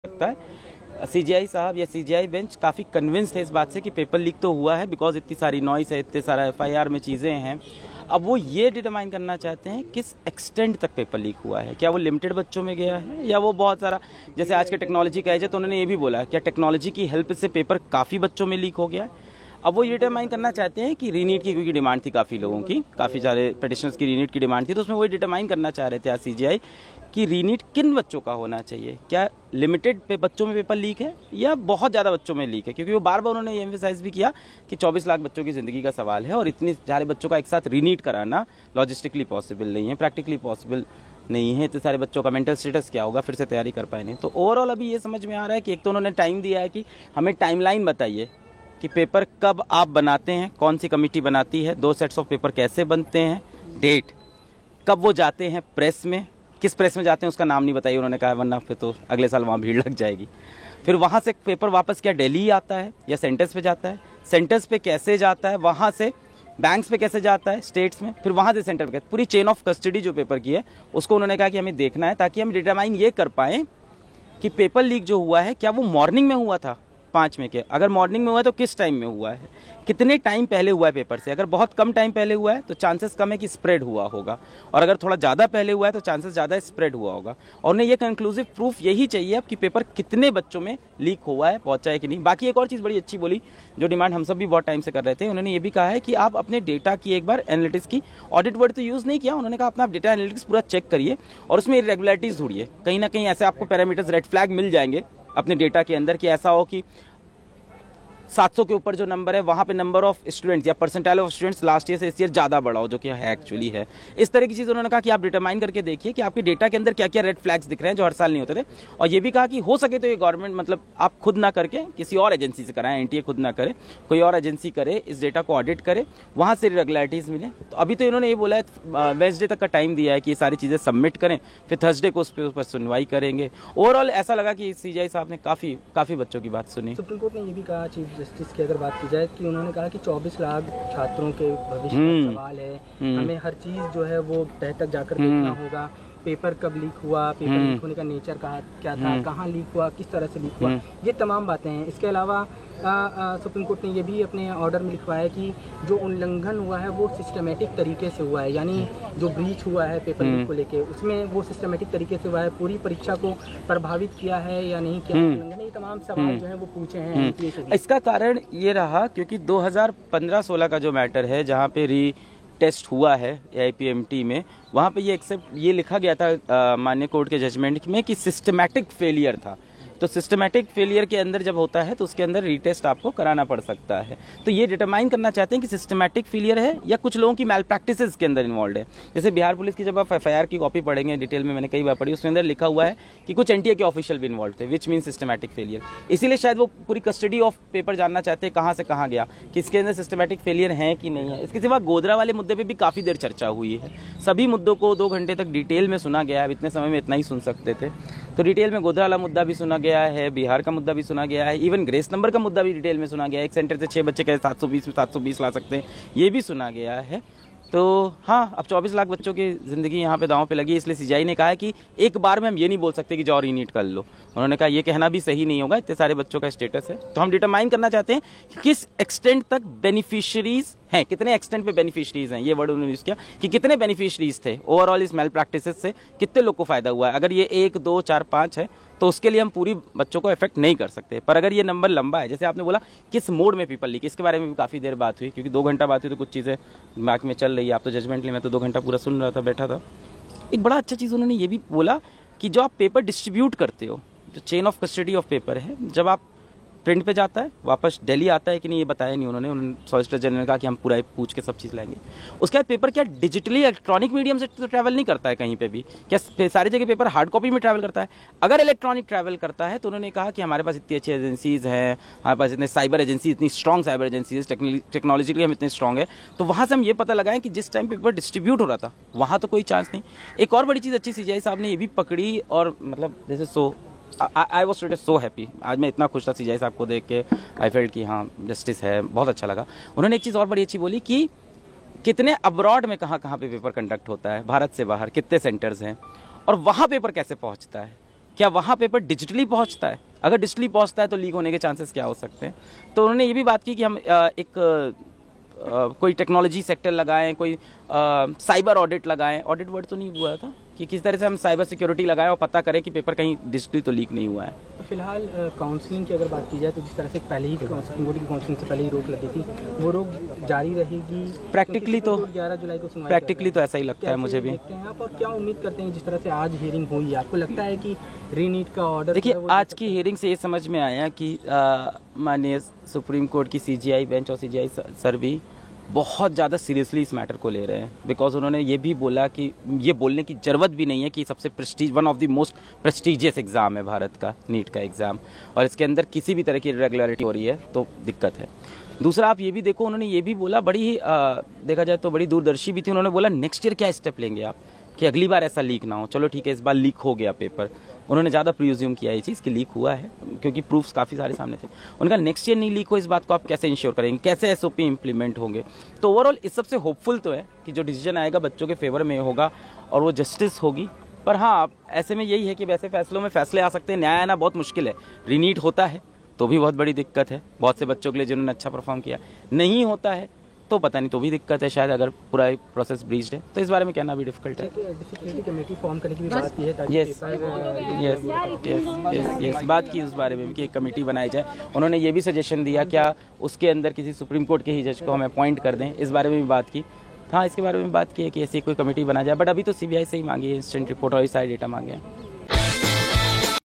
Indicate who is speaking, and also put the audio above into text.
Speaker 1: लगता है सीजीआई साहब या सीजीआई बेंच काफ़ी कन्विंस्ड है इस बात से कि पेपर लीक तो हुआ है, बिकॉज इतनी सारी नॉइस है, इतने सारा एफआईआर में चीज़ें हैं। अब वो ये डिटरमाइन करना चाहते हैं किस एक्सटेंट तक पेपर लीक हुआ है, क्या वो लिमिटेड बच्चों में गया है या वो बहुत सारा, जैसे आज के टेक्नोलॉजी का एज है तो उन्होंने ये भी बोला क्या टेक्नोलॉजी की हेल्प से पेपर काफ़ी बच्चों में लीक हो गया है। अब वो ये डिटरमाइन करना चाहते हैं कि रीनीट की, क्योंकि डिमांड थी काफ़ी लोगों की, काफ़ी सारे पिटिशनर्स की रीनीट की डिमांड थी, तो उसमें वो डिटरमाइन करना चाह रहे थे आज सीजीआई कि रीनीट किन बच्चों का होना चाहिए, क्या लिमिटेड पे बच्चों में पेपर लीक है या बहुत ज़्यादा बच्चों में लीक है। क्योंकि वो बार बार उन्होंने ये एम्फेसाइज भी किया कि 24 लाख बच्चों की ज़िंदगी का सवाल है और इतने सारे बच्चों का एक साथ रीनीट कराना लॉजिस्टिकली पॉसिबल नहीं है, प्रैक्टिकली पॉसिबल नहीं है। इतने सारे बच्चों का मेंटल स्टेटस क्या होगा, फिर से तैयारी कर पाए नहीं। तो ओवरऑल अभी ये समझ में आ रहा है कि एक तो उन्होंने टाइम दिया है कि हमें टाइमलाइन बताइए कि पेपर कब आप बनाते हैं, कौन सी कमेटी बनाती है, 2 सेट्स ऑफ पेपर कैसे बनते हैं, डेट कब वो जाते हैं प्रेस में, किस प्रेस में जाते हैं उसका नाम नहीं बताइए उन्होंने कहा, वरना फिर तो अगले साल वहाँ भीड़ लग जाएगी। फिर वहाँ से पेपर वापस क्या दिल्ली ही आता है या सेंटर्स पे जाता है, सेंटर्स पे कैसे जाता है, वहाँ से बैंक्स पे कैसे जाता है स्टेट्स में, फिर वहाँ से सेंटर पे, पूरी चेन ऑफ कस्टडी जो पेपर की है उसको उन्होंने कहा कि हमें देखना है ताकि हम डिटरमाइन ये कर पाएँ कि पेपर लीक जो हुआ है क्या वो मॉर्निंग में हुआ था 5 में के, अगर मॉर्निंग में हुआ है तो किस टाइम में हुआ है, कितने टाइम पहले हुआ है पेपर से। अगर बहुत कम टाइम पहले हुआ है तो चांसेस कम है कि स्प्रेड हुआ होगा, और अगर थोड़ा ज़्यादा पहले हुआ है तो चांसेस ज़्यादा स्प्रेड हुआ होगा। और उन्हें ये कंक्लूसिव प्रूफ यही चाहिए अब कि पेपर कितने बच्चों में लीक हुआ है, पहुंचा है कि नहीं। बाकी एक और चीज़ बड़ी अच्छी बोली जो डिमांड हम सब भी बहुत टाइम से कर रहे थे, उन्होंने ये भी कहा है कि आप अपने डेटा की एक बार एनालिटिक्स की, ऑडिट वर्ड तो यूज़ नहीं किया, उन्होंने कहा अपना डेटा एनालिटिक्स पूरा चेक करिए और उसमें इरेगुलरिटीज़ ढूंढिए। कहीं ना कहीं ऐसे आपको पैरामीटर्स, रेड फ्लैग मिल जाएंगे अपने डेटा के अंदर कि ऐसा हो कि 700 के ऊपर जो नंबर है वहाँ पे नंबर ऑफ स्टूडेंट्स या percentile of students last year से इस ईयर ज़्यादा बढ़ा हो, जो कि है एक्चुअली है। इस तरह की चीज़ उन्होंने कहा कि आप डिटरमाइन करके देखिए कि आपके डेटा के अंदर क्या क्या रेड फ्लैग्स दिख रहे हैं जो हर साल नहीं होते थे। और ये भी कहा कि हो सके तो ये गवर्नमेंट, मतलब आप खुद ना करके किसी और एजेंसी से कराएं, एनटीए खुद ना करे, कोई और एजेंसी करे, इस डेटा को ऑडिट करे, वहाँ से रेगुलरिटीज़ मिले। तो अभी तो इन्होंने ये बोला है वेडनेसडे तक का टाइम दिया है कि ये सारी चीज़ें सबमिट करें, फिर थर्सडे को उस पर सुनवाई करेंगे। ओवरऑल ऐसा लगा कि सीजीआई साहब ने काफ़ी बच्चों की बात सुनी।
Speaker 2: सुप्रीम कोर्ट ने ये भी कहा, चीफ जस्टिस की अगर बात की जाए, कि उन्होंने कहा कि 24 लाख छात्रों के भविष्य का सवाल है, हमें हर चीज़ जो है वो तह तक जाकर देखना होगा। पेपर कब लीक हुआ, पेपर लीक होने का नेचर क्या था, कहाँ लीक हुआ, किस तरह से लीक हुआ, ये तमाम बातें हैं। इसके अलावा सुप्रीम कोर्ट ने ये भी अपने ऑर्डर में लिखवाया है कि जो उल्लंघन हुआ है वो सिस्टमेटिक तरीके से हुआ है, यानी जो ब्रीच हुआ है पेपर लीक को लेके उसमें वो सिस्टमेटिक तरीके से हुआ है, पूरी परीक्षा को प्रभावित किया है या नहीं किया, उल्लंघन, ये तमाम सवाल जो है वो पूछे हैं।
Speaker 1: इसका कारण ये रहा क्योंकि 2015-16 का जो मैटर है जहाँ पे री टेस्ट हुआ है AIPMT में, वहाँ पे ये लिखा गया था माननीय कोर्ट के जजमेंट में कि सिस्टमैटिक फेलियर था। तो सिस्टमैटिक फेलियर के अंदर जब होता है तो उसके अंदर रीटेस्ट आपको कराना पड़ सकता है। तो ये डिटरमाइन करना चाहते हैं कि सिस्टमैटिक फेलियर है या कुछ लोगों की मैल प्रैक्टिसेस के अंदर इन्वॉल्व है। जैसे बिहार पुलिस की जब आप FIR की कॉपी पढ़ेंगे डिटेल में, मैंने कई बार पढ़ी, उसके अंदर लिखा हुआ है कि कुछ NTA के ऑफिशियल भी इन्वॉल्व थे, विच मीन सिस्टमैटिक फेलियर। इसीलिए शायद वो पूरी कस्टडी ऑफ पेपर जानना चाहते हैं कहाँ से कहाँ गया, कि इसके अंदर सिस्टमैटिक फेलियर है कि नहीं है। इसके सिवा गोधरा वाले मुद्दे पर भी काफ़ी देर चर्चा हुई है, सभी मुद्दों को 2 घंटे तक डिटेल में सुना गया है। इतने समय में इतना ही सुन सकते थे, तो डिटेल में गोधरा वाला मुद्दा भी सुना गया है, बिहार का मुद्दा भी सुना गया है, इवन ग्रेस नंबर का मुद्दा भी डिटेल में सुना गया है। एक सेंटर से 6 बच्चे कैसे 720 ला सकते हैं, ये भी सुना गया है। तो हाँ, अब 24 लाख बच्चों की ज़िंदगी यहाँ पे दांव पे लगी, इसलिए सीजीआई ने कहा है कि एक बार में हम ये नहीं बोल सकते कि जाओ रीनीट कर लो। उन्होंने कहा ये कहना भी सही नहीं होगा, इतने सारे बच्चों का स्टेटस है। तो हम डिटरमाइन करना चाहते हैं कि किस एक्सटेंट तक बेनिफिशरीज हैं, कितने एक्सटेंट पे बेनिफिशरीज हैं, ये वर्ड उन्होंने यूज़ किया कि कितने बेनिफिशरीज थे ओवरऑल इस मेल प्रैक्टिसेस से, कितने लोग को फायदा हुआ है। अगर ये 1, 2, 4, 5 है तो उसके लिए हम पूरी बच्चों को इफेक्ट नहीं कर सकते। पर अगर ये नंबर लंबा है, जैसे आपने बोला किस मोड में पेपर लीक, इसके बारे में भी काफ़ी देर बात हुई, क्योंकि 2 घंटा बात हुई तो कुछ चीज़ें दिमाग में चल रही है। आप तो जजमेंट लिए, मैं तो 2 घंटा पूरा सुन रहा था, बैठा था। एक बड़ा अच्छा चीज़ उन्होंने ये भी बोला कि जो आप पेपर डिस्ट्रीब्यूट करते हो, जो chain of custody of paper है, जब आप प्रिंट पे जाता है वापस दिल्ली आता है कि नहीं ये बताया नहीं उन्होंने सॉलिसिटर जनरल ने कहा कि हम पूरा पूछ के सब चीज़ लाएंगे। उसके बाद पेपर क्या डिजिटली इलेक्ट्रॉनिक मीडियम से तो ट्रैवल नहीं करता है कहीं पे भी, क्या सारी जगह पेपर हार्ड कॉपी में ट्रैवल करता है? अगर इलेक्ट्रॉनिक ट्रैवल करता है तो उन्होंने कहा कि हमारे पास इतनी अच्छी एजेंसीज हैं, हमारे पास इतने साइबर एजेंसी, इतनी स्ट्रॉन्ग साइबर एजेंसीज, टेक्नोलॉजिकली हम इतने स्ट्रॉन्ग है, तो वहाँ से हम ये पता लगाएं कि जिस टाइम पेपर डिस्ट्रीब्यूट हो रहा था वहाँ तो कोई चांस नहीं। एक और बड़ी चीज़ अच्छी सीजीआई साहब ने ये भी पकड़ी, और मतलब जैसे I was today so happy, आज मैं इतना खुश था सीजीआई साहब को देख के, आई फेल्ट कि हाँ जस्टिस है, बहुत अच्छा लगा। उन्होंने एक चीज़ और बड़ी अच्छी बोली कि कितने अब्रॉड में कहाँ पे पेपर कंडक्ट होता है, भारत से बाहर कितने सेंटर्स हैं और वहाँ पेपर कैसे पहुँचता है। क्या वहाँ पेपर डिजिटली पहुँचता है? अगर डिजिटली पहुँचता है तो लीक होने के चांसेस क्या हो सकते हैं? तो उन्होंने ये भी बात की कि हम कोई टेक्नोलॉजी सेक्टर लगाएं, कोई साइबर ऑडिट लगाएं। ऑडिट वर्ड तो नहीं हुआ था कि किस तरह से हम साइबर सिक्योरिटी लगाएं और पता करें कि पेपर कहीं डिजिटली तो लीक नहीं हुआ है।
Speaker 2: तो फिलहाल काउंसलिंग की अगर बात की जाए तो जिस तरह से पहले ही सुप्रीम कोर्ट की काउंसलिंग से पहले ही रोक लगी थी, वो रोक जारी रहेगी?
Speaker 1: प्रैक्टिकली तो
Speaker 2: 11 जुलाई को सुनवाई
Speaker 1: प्रैक्टिकली तो ऐसा ही लगता है मुझे भी।
Speaker 2: आप और क्या उम्मीद करते हैं जिस तरह से आज हियरिंग हुई, आपको लगता है कि रीनीट का ऑर्डर?
Speaker 1: देखिए, आज की हियरिंग से ये समझ में आया कि माननीय सुप्रीम कोर्ट की सीजीआई बेंच और सीजीआई सर भी बहुत ज़्यादा सीरियसली इस मैटर को ले रहे हैं। बिकॉज उन्होंने ये भी बोला कि ये बोलने की ज़रूरत भी नहीं है कि सबसे one of the most prestigious exam है भारत का, नीट का एग्ज़ाम, और इसके अंदर किसी भी तरह की इरेगुलरिटी हो रही है तो दिक्कत है। दूसरा, आप ये भी देखो, उन्होंने ये भी बोला, बड़ी ही देखा जाए तो बड़ी दूरदर्शी भी थी। उन्होंने बोला नेक्स्ट ईयर क्या स्टेप लेंगे आप कि अगली बार ऐसा लीक ना हो। चलो ठीक है, इस बार लीक हो गया पेपर, उन्होंने ज़्यादा प्रीज्यूम किया ये चीज़ कि लीक हुआ है क्योंकि प्रूफ्स काफ़ी सारे सामने थे। उनका नेक्स्ट ईयर नहीं लीक हो, इस बात को आप कैसे इंश्योर करेंगे, कैसे एसओपी इंप्लीमेंट होंगे? तो ओवरऑल इस सबसे होपफुल तो है कि जो डिसीजन आएगा बच्चों के फेवर में होगा और वो जस्टिस होगी। पर हाँ, ऐसे में यही है कि वैसे फैसलों में फैसले आ सकते हैं, न्याय आना बहुत मुश्किल है। रीनीट होता है तो भी बहुत बड़ी दिक्कत है बहुत से बच्चों के लिए जिन्होंने अच्छा परफॉर्म किया, नहीं होता है तो पता नहीं, तो भी दिक्कत है शायद, अगर पूरा प्रोसेस ब्रीच्ड है तो इस बारे में कहना भी डिफिकल्ट है।
Speaker 2: डिसिप्लिनरी कमेटी फॉर्म करने की भी बात की है ताकि
Speaker 1: यस बात की उस बारे में कि एक कमेटी बनाई जाए। उन्होंने ये भी सजेशन दिया क्या उसके अंदर किसी सुप्रीम कोर्ट के ही जज को हम अपॉइंट कर दें, इस बारे में भी बात की। हाँ, इसके बारे में बात की है कि ऐसी कोई कमेटी बना जाए, बट अभी तो सीबीआई से ही मांगी है इंस्टेंट रिपोर्ट और सारे डेटा मांगे हैं।